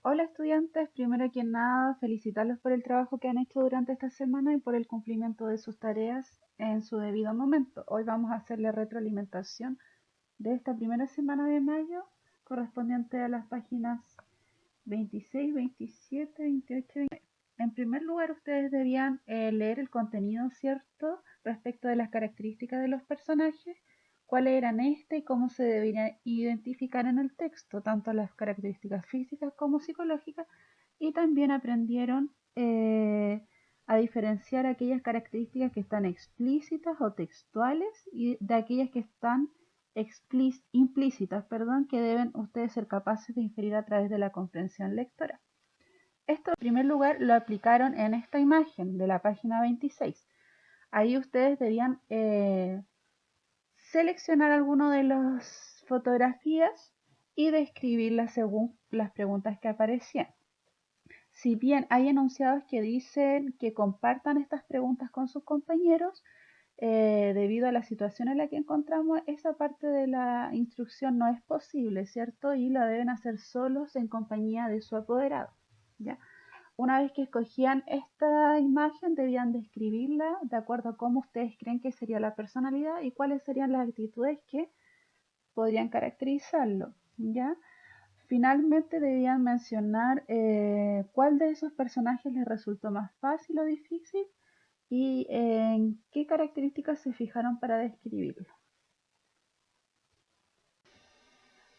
Hola estudiantes, primero que nada felicitarlos por el trabajo que han hecho durante esta semana y por el cumplimiento de sus tareas en su debido momento. Hoy vamos a hacer la retroalimentación de esta primera semana de mayo correspondiente a las páginas 26, 27, 28 y 29. En primer lugar, ustedes debían leer el contenido, ¿cierto?, respecto de las características de los personajes, cuáles eran y cómo se deberían identificar en el texto, tanto las características físicas como psicológicas, y también aprendieron a diferenciar aquellas características que están explícitas o textuales y de aquellas que están implícitas, que deben ustedes ser capaces de inferir a través de la comprensión lectora. Esto en primer lugar lo aplicaron en esta imagen de la página 26. Ahí ustedes debían seleccionar alguno de las fotografías y describirlas según las preguntas que aparecían. Si bien hay enunciados que dicen que compartan estas preguntas con sus compañeros, debido a la situación en la que encontramos, esa parte de la instrucción no es posible, ¿cierto? Y la deben hacer solos en compañía de su apoderado, ¿ya? Una vez que escogían esta imagen, debían describirla de acuerdo a cómo ustedes creen que sería la personalidad y cuáles serían las actitudes que podrían caracterizarlo, ¿ya? Finalmente debían mencionar cuál de esos personajes les resultó más fácil o difícil y en qué características se fijaron para describirlo.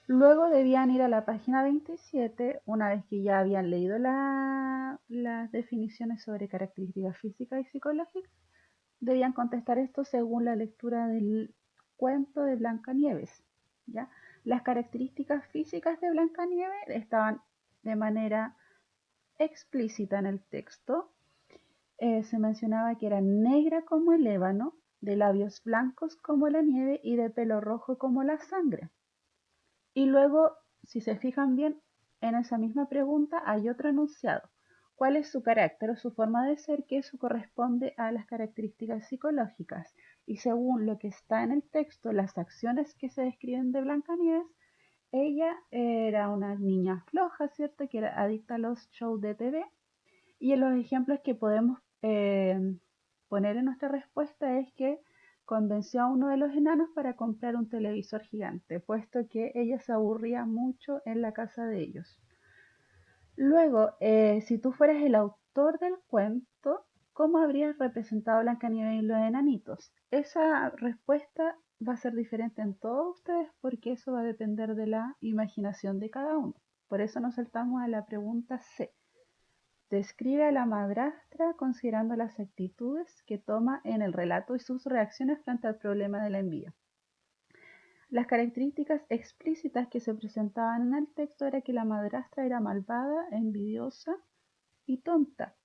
Luego debían ir a la página 27, una vez que ya habían leído las definiciones sobre características físicas y psicológicas, debían contestar esto según la lectura del cuento de Blancanieves, ¿ya? Las características físicas de Blancanieves estaban de manera explícita en el texto. Se mencionaba que era negra como el ébano, de labios blancos como la nieve y de pelo rojo como la sangre. Y luego, si se fijan bien, en esa misma pregunta hay otro enunciado. ¿Cuál es su carácter o su forma de ser? Que eso corresponde a las características psicológicas. Y según lo que está en el texto, las acciones que se describen de Blancanieves, ella era una niña floja, ¿cierto? Que era adicta a los shows de TV. Y en los ejemplos que podemos poner en nuestra respuesta es que convenció a uno de los enanos para comprar un televisor gigante, puesto que ella se aburría mucho en la casa de ellos. Luego, si tú fueras el autor del cuento, ¿cómo habrías representado a Blancanieves y los enanitos? Esa respuesta va a ser diferente en todos ustedes porque eso va a depender de la imaginación de cada uno. Por eso nos saltamos a la pregunta C. Describe a la madrastra considerando las actitudes que toma en el relato y sus reacciones frente al problema de la envidia. Las características explícitas que se presentaban en el texto era que la madrastra era malvada, envidiosa y tonta.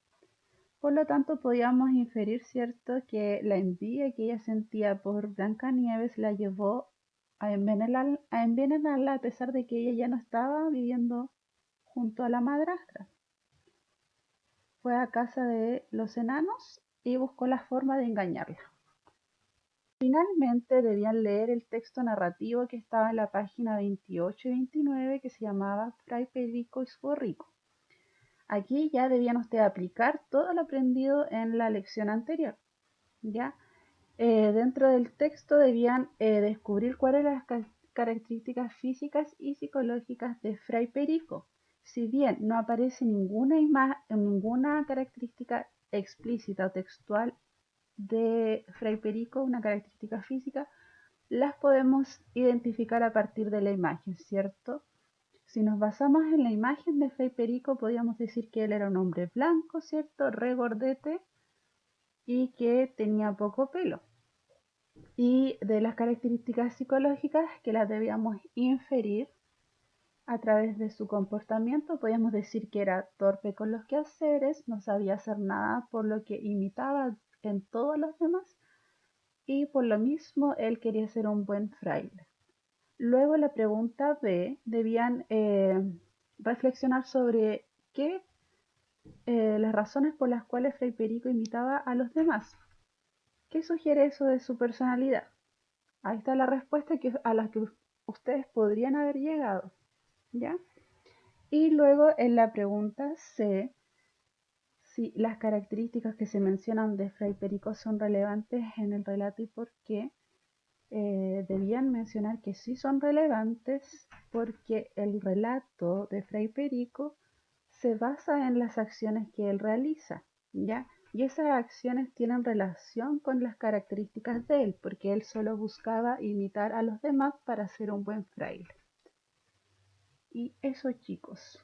Por lo tanto, podíamos inferir, ¿cierto?, que la envidia que ella sentía por Blancanieves la llevó a envenenarla a pesar de que ella ya no estaba viviendo junto a la madrastra. Fue a casa de los enanos y buscó la forma de engañarla. Finalmente debían leer el texto narrativo que estaba en la página 28 y 29 que se llamaba Fray Perico y su borrico. Aquí ya debían ustedes aplicar todo lo aprendido en la lección anterior, ¿ya? Dentro del texto debían descubrir cuáles eran las características físicas y psicológicas de Fray Perico. Si bien no aparece ninguna característica explícita o textual de Fray Perico, una característica física, las podemos identificar a partir de la imagen, ¿cierto? Si nos basamos en la imagen de Fray Perico, podríamos decir que él era un hombre blanco, ¿cierto? Regordete y que tenía poco pelo. Y de las características psicológicas que las debíamos inferir a través de su comportamiento, podíamos decir que era torpe con los quehaceres, no sabía hacer nada por lo que imitaba en todos los demás y por lo mismo él quería ser un buen fraile. Luego la pregunta B, debían reflexionar sobre las razones por las cuales Fray Perico imitaba a los demás. ¿Qué sugiere eso de su personalidad? Ahí está la respuesta a la que ustedes podrían haber llegado, ¿ya? Y luego en la pregunta C, si las características que se mencionan de Fray Perico son relevantes en el relato y por qué, debían mencionar que sí son relevantes porque el relato de Fray Perico se basa en las acciones que él realiza, ¿ya? Y esas acciones tienen relación con las características de él, porque él solo buscaba imitar a los demás para ser un buen fraile. Y eso, chicos.